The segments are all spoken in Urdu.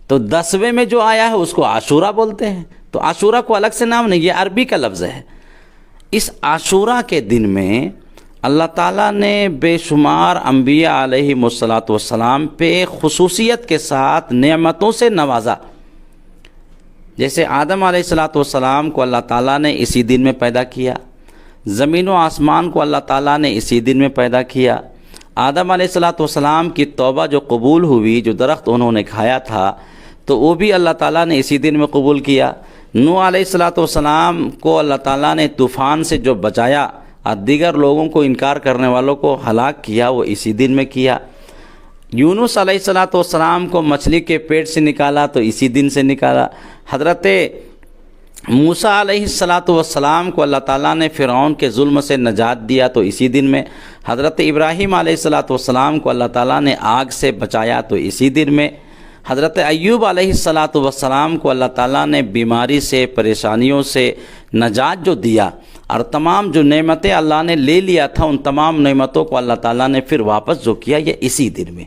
تو 10ویں میں جو آیا ہے اس کو عاشورہ بولتے ہیں. تو عاشورہ کو الگ سے نام نہیں، یہ عربی کا لفظ ہے. اس عاشورہ کے دن میں اللہ تعالیٰ نے بے شمار انبیاء علیہ الصلاۃ والسلام پہ خصوصیت کے ساتھ نعمتوں سے نوازا. جیسے آدم علیہ الصلاۃ والسلام کو اللہ تعالیٰ نے اسی دن میں پیدا کیا، زمین و آسمان کو اللہ تعالیٰ نے اسی دن میں پیدا کیا. آدم علیہ الصلاۃ والسلام کی توبہ جو قبول ہوئی، جو درخت انہوں نے کھایا تھا، تو وہ بھی اللہ تعالیٰ نے اسی دن میں قبول کیا. نوح علیہ الصلاۃ والسلام کو اللہ تعالیٰ نے طوفان سے جو بچایا اور دیگر لوگوں کو انکار کرنے والوں کو ہلاک کیا، وہ اسی دن میں کیا. یونس علیہ الصلاۃ والسلام کو مچھلی کے پیٹ سے نکالا تو اسی دن سے نکالا. حضرت موسیٰ علیہ الصلاۃ والسلام کو اللہ تعالیٰ نے فرعون کے ظلم سے نجات دیا تو اسی دن میں. حضرت ابراہیم علیہ الصلاۃ والسلام کو اللہ تعالیٰ نے آگ سے بچایا تو اسی دن میں. حضرت ایوب علیہ الصلاۃ والسلام کو اللہ تعالیٰ نے بیماری سے، پریشانیوں سے نجات جو دیا، اور تمام جو نعمتیں اللہ نے لے لیا تھا ان تمام نعمتوں کو اللہ تعالیٰ نے پھر واپس جو کیا، یہ اسی دن میں.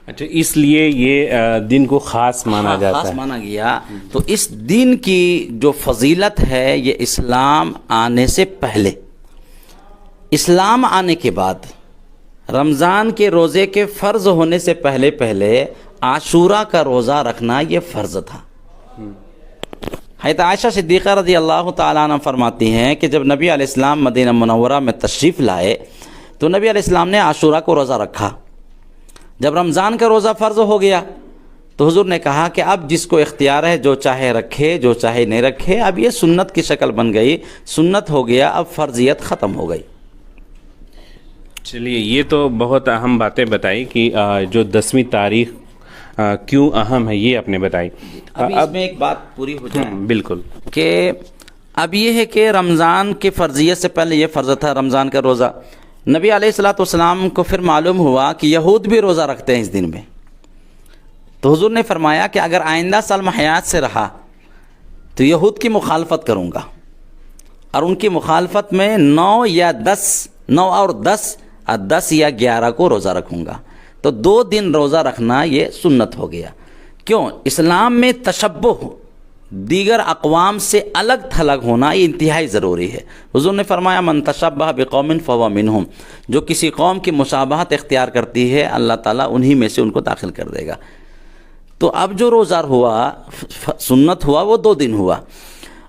اچھا، اس لیے یہ دن کو خاص مانا جاتا ہے، خاص مانا گیا. تو اس دن کی جو فضیلت ہے یہ اسلام آنے سے پہلے، اسلام آنے کے بعد، رمضان کے روزے کے فرض ہونے سے پہلے عاشورہ کا روزہ رکھنا یہ فرض تھا. حضرت عائشہ صدیقہ رضی اللہ تعالیٰ عنہ فرماتی ہیں کہ جب نبی علیہ السلام مدینہ منورہ میں تشریف لائے تو نبی علیہ السلام نے عاشورہ کو روزہ رکھا. جب رمضان کا روزہ فرض ہو گیا تو حضور نے کہا کہ اب جس کو اختیار ہے جو چاہے رکھے، جو چاہے نہیں رکھے. اب یہ سنت کی شکل بن گئی، سنت ہو گیا، اب فرضیت ختم ہو گئی. چلیے، یہ تو بہت اہم باتیں بتائی کہ جو 10ویں تاریخ کیوں اہم ہے، یہ آپ نے بتائی. ابھی اس میں ایک بات پوری ہو جائے. بالکل. کہ اب یہ ہے کہ رمضان کی فرضیت سے پہلے یہ فرض تھا رمضان کا روزہ. نبی علیہ الصلاۃ والسلام کو پھر معلوم ہوا کہ یہود بھی روزہ رکھتے ہیں اس دن میں. تو حضور نے فرمایا کہ اگر آئندہ سال میں حیات سے رہا تو یہود کی مخالفت کروں گا، اور ان کی مخالفت میں 9 اور 10 یا 11 کو روزہ رکھوں گا. تو 2 دن روزہ رکھنا یہ سنت ہو گیا. کیوں؟ اسلام میں تشبہ، دیگر اقوام سے الگ تھلگ ہونا یہ انتہائی ضروری ہے. حضور نے فرمایا من تشبہ بقوم فہو منہم، جو کسی قوم کی مشابہت اختیار کرتی ہے اللہ تعالیٰ انہی میں سے ان کو داخل کر دے گا. تو اب جو روزہ ہوا، سنت ہوا، وہ 2 دن ہوا.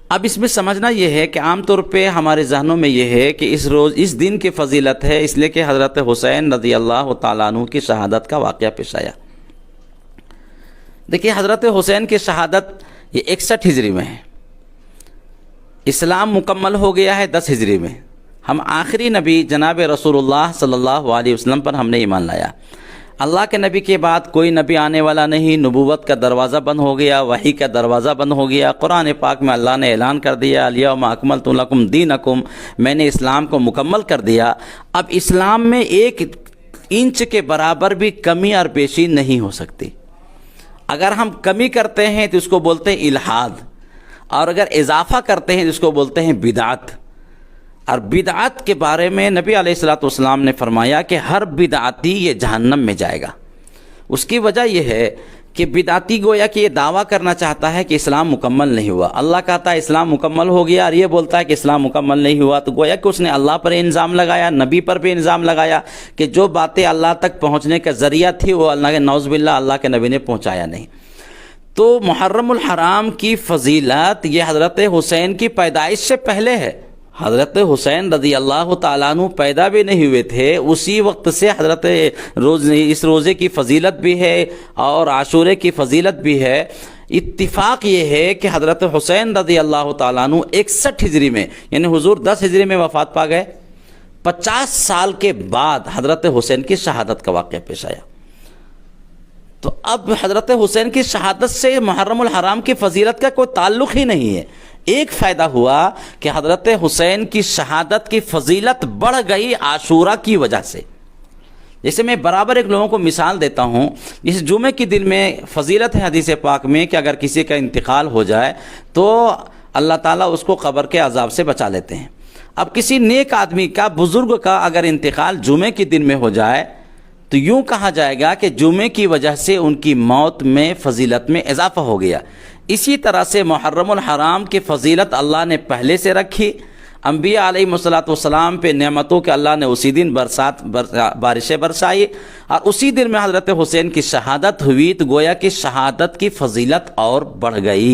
اب اس میں سمجھنا یہ ہے کہ عام طور پہ ہمارے ذہنوں میں یہ ہے کہ اس دن کی فضیلت ہے اس لیے کہ حضرت حسین رضی اللہ تعالیٰ عنہ کی شہادت کا واقعہ پیش آیا. دیکھیے، حضرت حسین کی شہادت یہ 61 ہجری میں ہے. اسلام مکمل ہو گیا ہے 10 ہجری میں. ہم آخری نبی جناب رسول اللہ صلی اللہ علیہ وسلم پر ہم نے ایمان لایا. اللہ کے نبی کے بعد کوئی نبی آنے والا نہیں. نبوت کا دروازہ بند ہو گیا، وحی کا دروازہ بند ہو گیا. قرآن پاک میں اللہ نے اعلان کر دیا الیوم اکملت لکم دینکم، میں نے اسلام کو مکمل کر دیا. اب اسلام میں 1 انچ کے برابر بھی کمی اور بیشی نہیں ہو سکتی. اگر ہم کمی کرتے ہیں تو اس کو بولتے ہیں الحاد، اور اگر اضافہ کرتے ہیں تو اس کو بولتے ہیں بدعت. اور بدعت کے بارے میں نبی علیہ الصلاۃ والسلام نے فرمایا کہ ہر بدعتی یہ جہنم میں جائے گا. اس کی وجہ یہ ہے کہ بدعتی گویا کہ یہ دعویٰ کرنا چاہتا ہے کہ اسلام مکمل نہیں ہوا. اللہ کہتا ہے اسلام مکمل ہو گیا، اور یہ بولتا ہے کہ اسلام مکمل نہیں ہوا. تو گویا کہ اس نے اللہ پر الزام لگایا، نبی پر بھی الزام لگایا کہ جو باتیں اللہ تک پہنچنے کا ذریعہ تھی وہ اللہ کے نعوذ باللہ اللہ کے نبی نے پہنچایا نہیں. تو محرم الحرام کی فضیلت یہ حضرت حسین کی پیدائش سے پہلے ہے. حضرت حسین رضی اللہ تعالیٰ عنہ پیدا بھی نہیں ہوئے تھے، اسی وقت سے حضرت اس روزے کی فضیلت بھی ہے اور عاشورے کی فضیلت بھی ہے. اتفاق یہ ہے کہ حضرت حسین رضی اللہ تعالیٰ عنہ 61 ہجری میں، یعنی حضور 10 ہجری میں وفات پا گئے، 50 سال کے بعد حضرت حسین کی شہادت کا واقعہ پیش آیا. تو اب حضرت حسین کی شہادت سے محرم الحرام کی فضیلت کا کوئی تعلق ہی نہیں ہے. ایک فائدہ ہوا کہ حضرت حسین کی شہادت کی فضیلت بڑھ گئی عاشورہ کی وجہ سے. جیسے میں برابر ایک لوگوں کو مثال دیتا ہوں، اس جمعے کے دن میں فضیلت ہے حدیث پاک میں کہ اگر کسی کا انتقال ہو جائے تو اللہ تعالیٰ اس کو قبر کے عذاب سے بچا لیتے ہیں. اب کسی نیک آدمی کا، بزرگ کا اگر انتقال جمعے کے دن میں ہو جائے تو یوں کہا جائے گا کہ جمعے کی وجہ سے ان کی موت میں فضیلت میں اضافہ ہو گیا۔ اسی طرح سے محرم الحرام کی فضیلت اللہ نے پہلے سے رکھی، انبیاء علیہ والسلام پہ نعمتوں کے اللہ نے اسی دن بارشیں برسائی، اور اسی دن میں حضرت حسین کی شہادت ہوئی، تو گویا کہ شہادت کی فضیلت اور بڑھ گئی۔